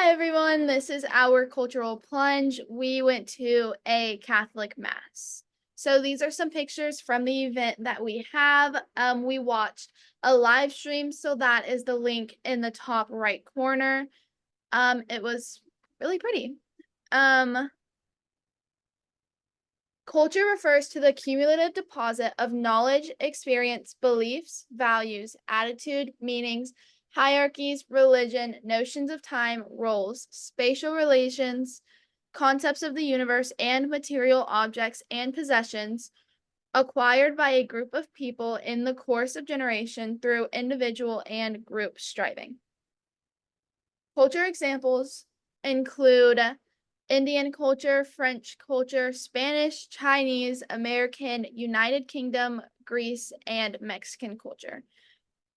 Hi everyone, this is our cultural plunge. We went to a Catholic mass. So these are some pictures from the event that we have. We watched a live stream, so that is the link in the top right corner. It was really pretty. Culture refers to the cumulative deposit of knowledge, experience, beliefs, values, attitude, meanings, hierarchies, religion, notions of time, roles, spatial relations, concepts of the universe, and material objects and possessions acquired by a group of people in the course of generation through individual and group striving. Culture examples include Indian culture, French culture, Spanish, Chinese, American, United Kingdom, Greece, and Mexican culture.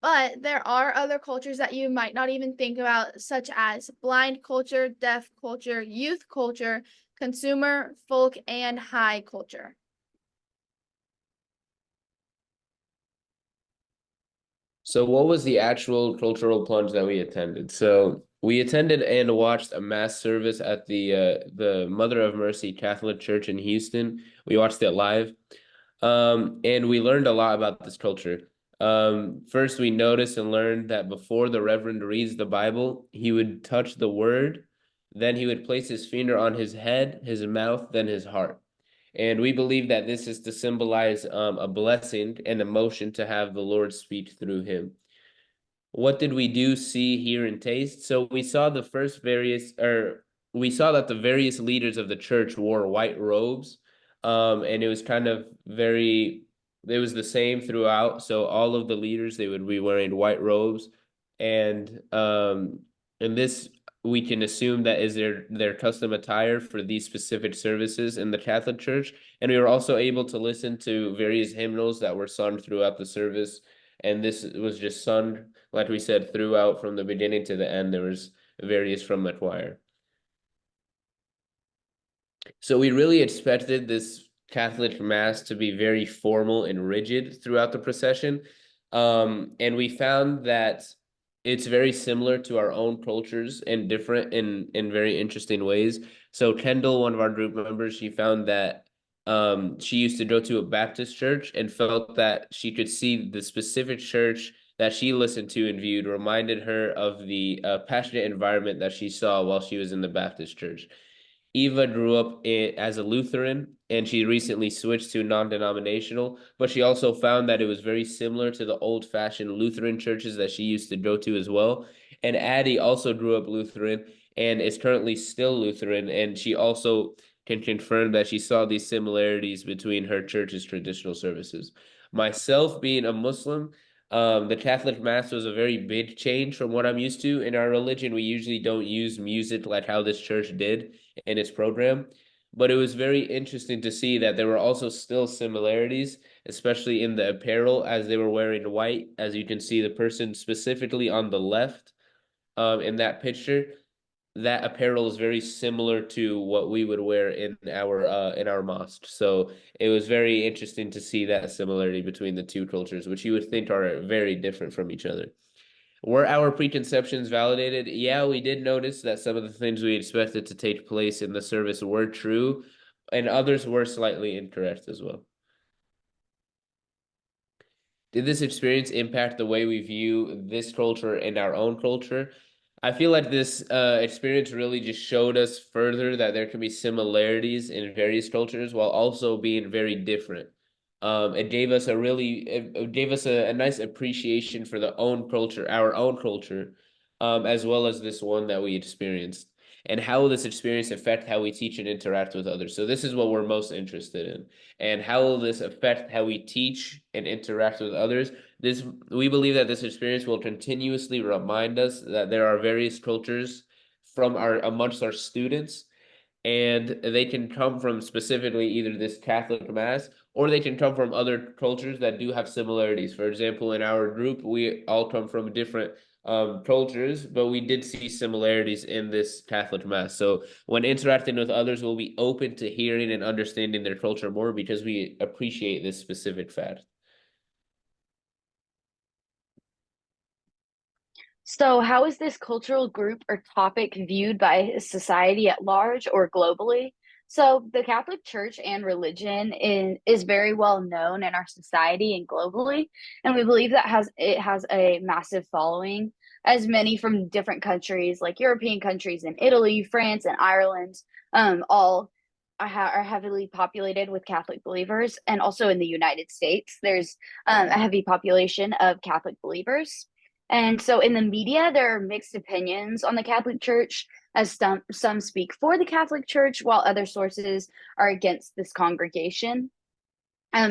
But there are other cultures that you might not even think about, such as blind culture, deaf culture, youth culture, consumer, folk, and high culture. So what was the actual cultural plunge that we attended? So we attended and watched a mass service at the Mother of Mercy Catholic Church in Houston. We watched it live. And we learned a lot about this culture. First we noticed and learned that before the Reverend reads the Bible, he would touch the word, then he would place his finger on his head, his mouth, then his heart. And we believe that this is to symbolize a blessing and emotion to have the Lord speak through him. What did we do, see, hear, and taste? So we saw the first various, or we saw that the various leaders of the church wore white robes, and it was kind of it was the same throughout. So all of the leaders, they would be wearing white robes, and this we can assume that is their custom attire for these specific services in the Catholic Church. And we were also able to listen to various hymnals that were sung throughout the service, and this was just sung, like we said, throughout from the beginning to the end. There was various from the choir. So we really expected this Catholic Mass to be very formal and rigid throughout the procession. And we found that it's very similar to our own cultures and different in very interesting ways. So Kendall, one of our group members, she found that she used to go to a Baptist church and felt that she could see the specific church that she listened to and viewed reminded her of the passionate environment that she saw while she was in the Baptist church. Eva grew up as a Lutheran, and she recently switched to non-denominational, but she also found that it was very similar to the old-fashioned Lutheran churches that she used to go to as well. And Addie also grew up Lutheran and is currently still Lutheran, and she also can confirm that she saw these similarities between her church's traditional services. Myself being a Muslim, the Catholic Mass was a very big change from what I'm used to. In our religion, we usually don't use music like how this church did in its program. But it was very interesting to see that there were also still similarities, especially in the apparel, as they were wearing white. As you can see, the person specifically on the left, in that picture, that apparel is very similar to what we would wear in our mosque. So it was very interesting to see that similarity between the two cultures, which you would think are very different from each other. Were our preconceptions validated? Yeah, we did notice that some of the things we expected to take place in the service were true, and others were slightly incorrect as well. Did this experience impact the way we view this culture and our own culture? I feel like this experience really just showed us further that there can be similarities in various cultures while also being very different. It gave us a nice appreciation for the own culture, our own culture, as well as this one that we experienced, and how will this experience affect how we teach and interact with others. So this is what we're most interested in, and how will this affect how we teach and interact with others. This We believe that this experience will continuously remind us that there are various cultures from our amongst our students, and they can come from specifically either this Catholic Mass, or they can come from other cultures that do have similarities. For example, in our group, we all come from different cultures, but we did see similarities in this Catholic Mass. So when interacting with others, we'll be open to hearing and understanding their culture more because we appreciate this specific fact. So, how is this cultural group or topic viewed by society at large or globally? So, the Catholic Church and religion is very well known in our society and globally, and we believe that it has a massive following, as many from different countries, like European countries and Italy, France, and Ireland, all are heavily populated with Catholic believers, and also in the United States, there's a heavy population of Catholic believers. And so in the media, there are mixed opinions on the Catholic Church, as some speak for the Catholic Church, while other sources are against this congregation.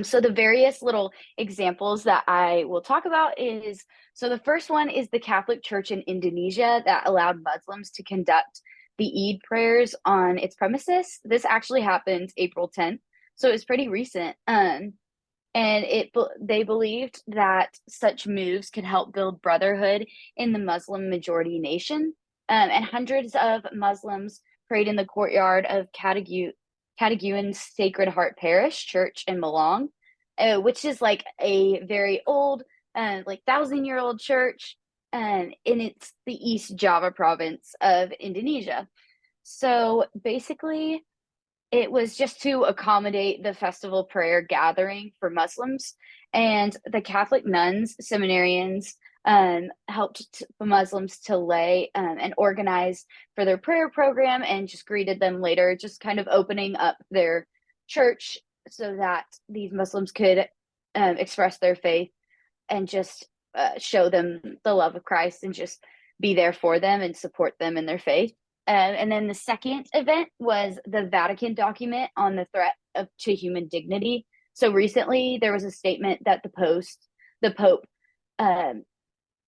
So the various little examples that I will talk about is, so the first one is the Catholic Church in Indonesia that allowed Muslims to conduct the Eid prayers on its premises. This actually happened April 10th, so it's pretty recent. And they believed that such moves could help build brotherhood in the Muslim majority nation. And hundreds of Muslims prayed in the courtyard of Cataguan's Sacred Heart Parish Church in Malang, which is like a very old, like 1,000-year-old church, and it's the East Java province of Indonesia. So basically, it was just to accommodate the festival prayer gathering for Muslims. And the Catholic nuns, seminarians, helped Muslims to lay and organize for their prayer program and just greeted them later, just kind of opening up their church so that these Muslims could express their faith and just show them the love of Christ and just be there for them and support them in their faith. And then the second event was the Vatican document on the threat to human dignity. So recently, there was a statement that the Pope, um,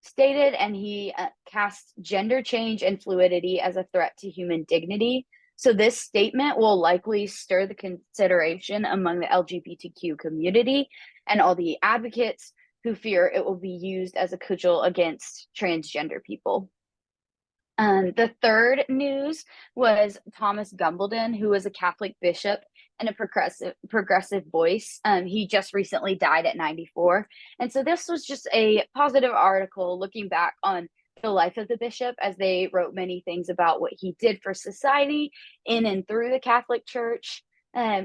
stated, and he cast gender change and fluidity as a threat to human dignity. So this statement will likely stir the consideration among the LGBTQ community and all the advocates who fear it will be used as a cudgel against transgender people. The third news was Thomas Gumbledon, who was a Catholic bishop and a progressive voice. He just recently died at 94. And so this was just a positive article looking back on the life of the bishop, as they wrote many things about what he did for society in and through the Catholic Church.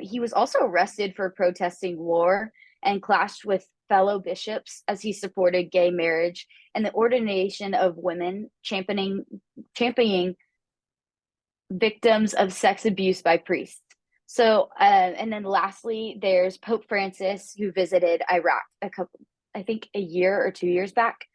He was also arrested for protesting war and clashed with fellow bishops as he supported gay marriage and the ordination of women, championing victims of sex abuse by priests. So, and then lastly, there's Pope Francis, who visited Iraq I think a year or 2 years back.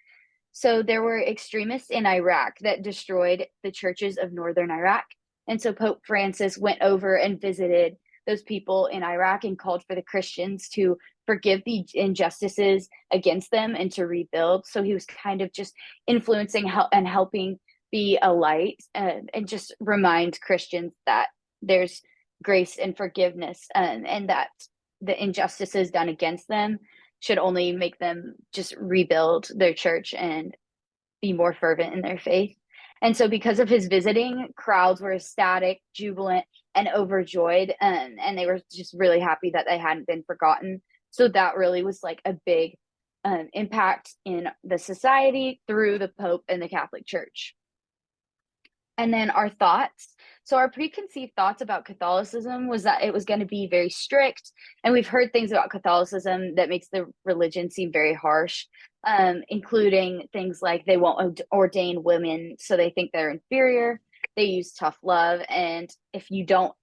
So there were extremists in Iraq that destroyed the churches of northern Iraq. And so Pope Francis went over and visited those people in Iraq and called for the Christians to forgive the injustices against them and to rebuild. So he was kind of just influencing and helping be a light, and just remind Christians that there's grace and forgiveness, and that the injustices done against them should only make them just rebuild their church and be more fervent in their faith. And so, because of his visiting, crowds were ecstatic, jubilant, and overjoyed, and they were just really happy that they hadn't been forgotten. So that really was like a big impact in the society through the Pope and the Catholic Church. And then our thoughts. So our preconceived thoughts about Catholicism was that it was going to be very strict, and we've heard things about Catholicism that makes the religion seem very harsh, including things like they won't ordain women, so they think they're inferior. They use tough love, and if you don't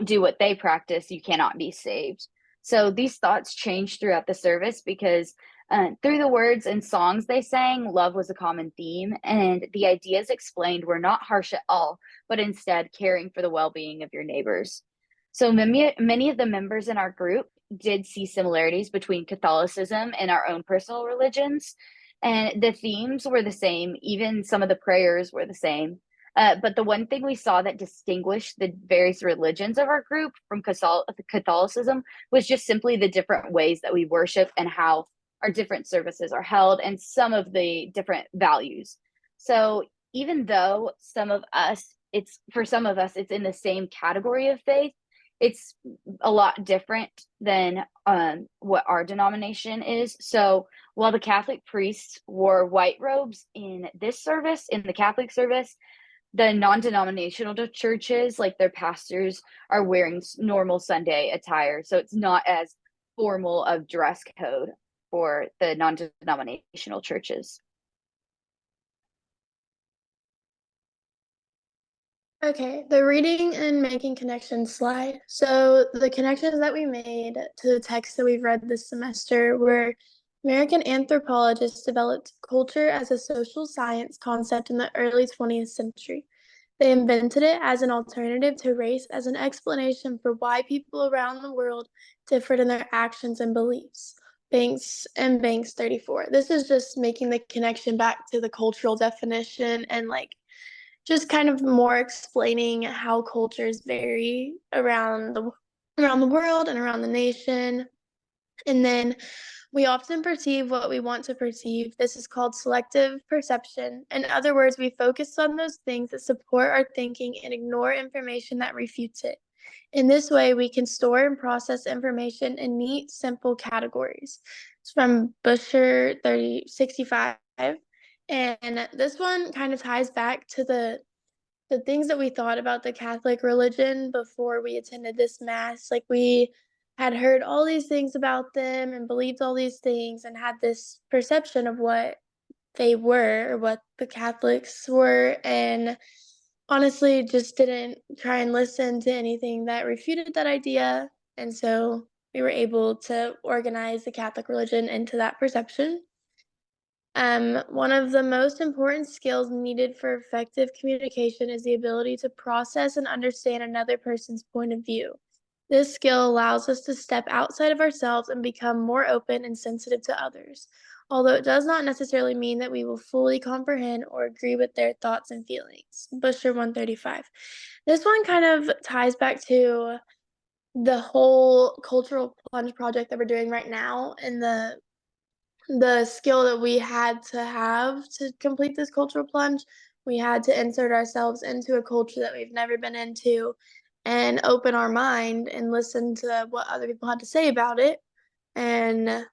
do what they practice, you cannot be saved. So these thoughts changed throughout the service because through the words and songs they sang, love was a common theme, and the ideas explained were not harsh at all, but instead caring for the well being of your neighbors. So many of the members in our group did see similarities between Catholicism and our own personal religions, and the themes were the same, even some of the prayers were the same. But the one thing we saw that distinguished the various religions of our group from Catholicism was just simply the different ways that we worship and how our different services are held and some of the different values. So even though some of us, it's in the same category of faith, it's a lot different than what our denomination is. So while the Catholic priests wore white robes in this service, in the Catholic service, the non-denominational churches, like their pastors, are wearing normal Sunday attire. So it's not as formal of dress code for the non-denominational churches. Okay, the reading and making connections slide. So the connections that we made to the text that we've read this semester were American anthropologists developed culture as a social science concept in the early 20th century. They invented it as an alternative to race, as an explanation for why people around the world differed in their actions and beliefs. Banks 34. This is just making the connection back to the cultural definition and like just kind of more explaining how cultures vary around the world and around the nation. And then we often perceive what we want to perceive. This is called selective perception. In other words, we focus on those things that support our thinking and ignore information that refutes it. In this way, we can store and process information in neat, simple categories. It's from Busher 3065. And this one kind of ties back to the things that we thought about the Catholic religion before we attended this mass. Like we had heard all these things about them and believed all these things and had this perception of what they were or what the Catholics were, and honestly just didn't try and listen to anything that refuted that idea. And so we were able to organize the Catholic religion into that perception. One of the most important skills needed for effective communication is the ability to process and understand another person's point of view. This skill allows us to step outside of ourselves and become more open and sensitive to others, although it does not necessarily mean that we will fully comprehend or agree with their thoughts and feelings. Busher 135. This one kind of ties back to the whole cultural plunge project that we're doing right now, and the skill that we had to have to complete this cultural plunge. We had to insert ourselves into a culture that we've never been into and open our mind and listen to what other people had to say about it. And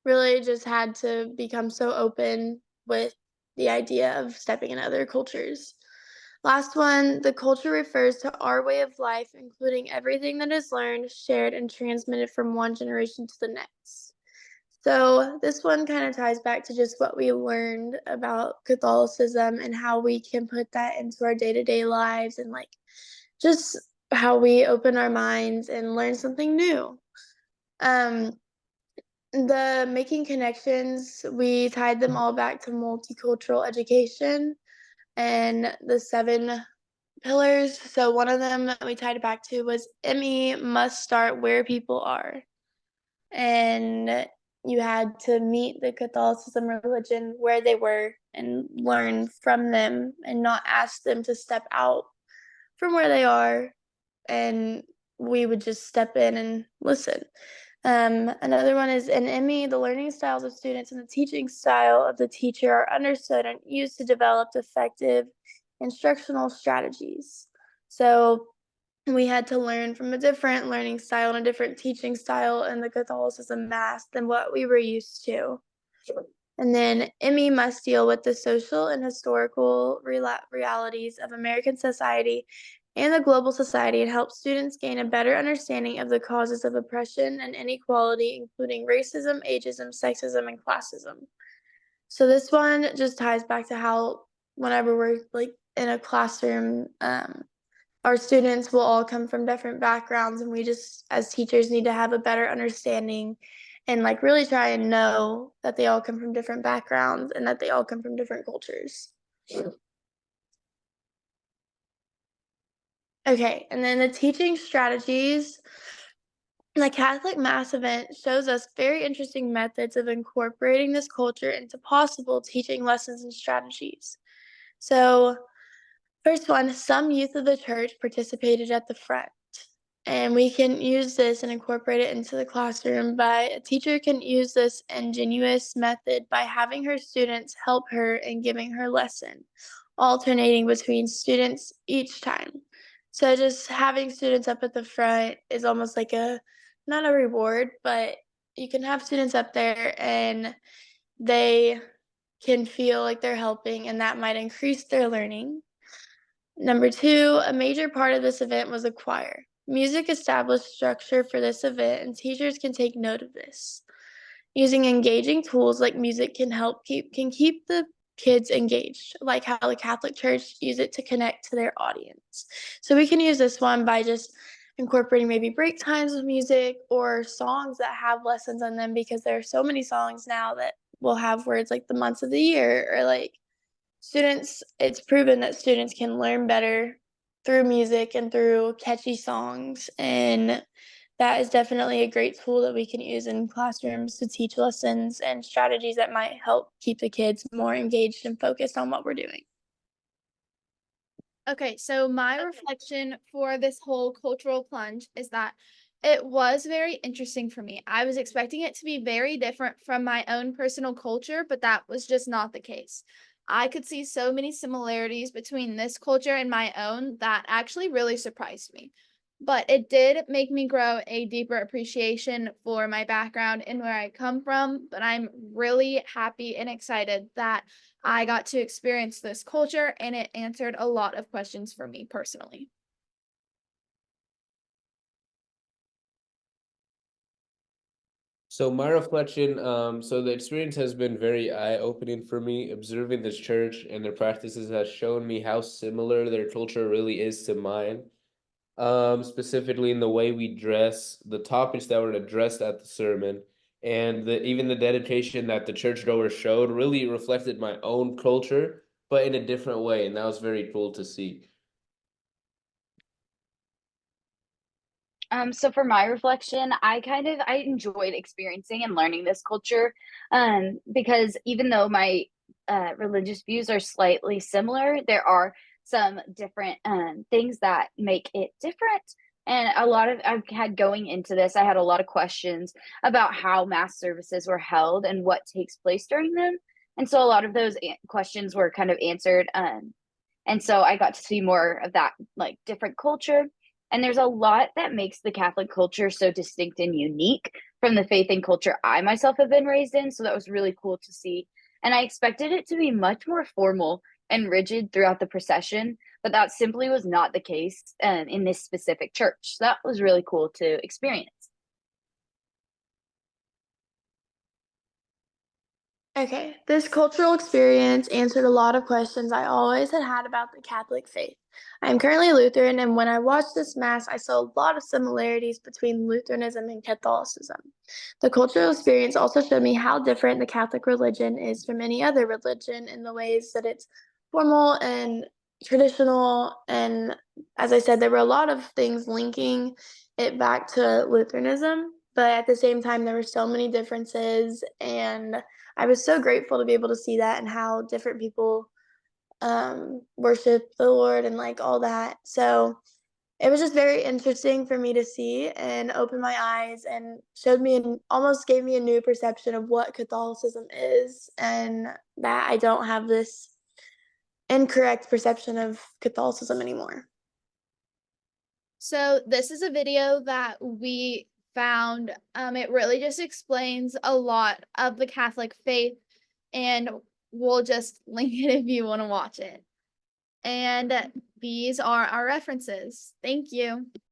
really just had to become so open with the idea of stepping in other cultures. Last one, the culture refers to our way of life, including everything that is learned, shared, and transmitted from one generation to the next. So this one kind of ties back to just what we learned about Catholicism and how we can put that into our day-to-day lives and like just how we open our minds and learn something new. Um, the making connections, we tied them all back to multicultural education and the 7 pillars. So one of them that we tied it back to was ME must start where people are. And you had to meet the Catholicism religion where they were and learn from them and not ask them to step out from where they are. And we would just step in and listen. Another one is in ME, the learning styles of students and the teaching style of the teacher are understood and used to develop effective instructional strategies. So we had to learn from a different learning style and a different teaching style in the Catholicism Mass than what we were used to. And then ME must deal with the social and historical realities of American society and the global society and help students gain a better understanding of the causes of oppression and inequality, including racism, ageism, sexism, and classism. So this one just ties back to how whenever we're like in a classroom, our students will all come from different backgrounds, and we just as teachers need to have a better understanding and like really try and know that they all come from different backgrounds and that they all come from different cultures. Okay, and then the teaching strategies. The Catholic Mass event shows us very interesting methods of incorporating this culture into possible teaching lessons and strategies. So first one, some youth of the church participated at the front. And we can use this and incorporate it into the classroom by a teacher can use this ingenious method by having her students help her in giving her lesson, alternating between students each time. So just having students up at the front is almost like a not a reward, but you can have students up there and they can feel like they're helping, and that might increase their learning. Number two, a major part of this event was a choir. Music established structure for this event, and teachers can take note of this. Using engaging tools like music can keep the kids engaged, like how the Catholic Church use it to connect to their audience. So we can use this one by just incorporating maybe break times with music or songs that have lessons on them, because there are so many songs now that will have words like the months of the year, or like students, it's proven that students can learn better through music and through catchy songs, and that is definitely a great tool that we can use in classrooms to teach lessons and strategies that might help keep the kids more engaged and focused on what we're doing. Okay, so my reflection for this whole cultural plunge is that it was very interesting for me. I was expecting it to be very different from my own personal culture, but that was just not the case. I could see so many similarities between this culture and my own that actually really surprised me. But it did make me grow a deeper appreciation for my background and where I come from. But I'm really happy and excited that I got to experience this culture, and it answered a lot of questions for me personally. So my reflection, so the experience has been very eye-opening for me. Observing this church and their practices has shown me how similar their culture really is to mine. Specifically in the way we dress, the topics that were addressed at the sermon, and even the dedication that the churchgoers showed really reflected my own culture, but in a different way, and that was very cool to see. So for my reflection, I enjoyed experiencing and learning this culture, because even though my religious views are slightly similar, there are some different things that make it different. And I've had going into this, I had a lot of questions about how mass services were held and what takes place during them. And so a lot of those questions were kind of answered. And so I got to see more of that, like, different culture. And there's a lot that makes the Catholic culture so distinct and unique from the faith and culture I myself have been raised in. So that was really cool to see. And I expected it to be much more formal and rigid throughout the procession, but that simply was not the case in this specific church. So that was really cool to experience. Okay, this cultural experience answered a lot of questions I always had had about the Catholic faith. I am currently Lutheran, and when I watched this Mass, I saw a lot of similarities between Lutheranism and Catholicism. The cultural experience also showed me how different the Catholic religion is from any other religion in the ways that it's formal and traditional. And as I said, there were a lot of things linking it back to Lutheranism, but at the same time, there were so many differences, and I was so grateful to be able to see that and how different people worship the Lord and like all that. So it was just very interesting for me to see and open my eyes and showed me and almost gave me a new perception of what Catholicism is, and that I don't have this incorrect perception of Catholicism anymore. So this is a video that we found. It really just explains a lot of the Catholic faith, and we'll just link it if you want to watch it. And these are our references. Thank you.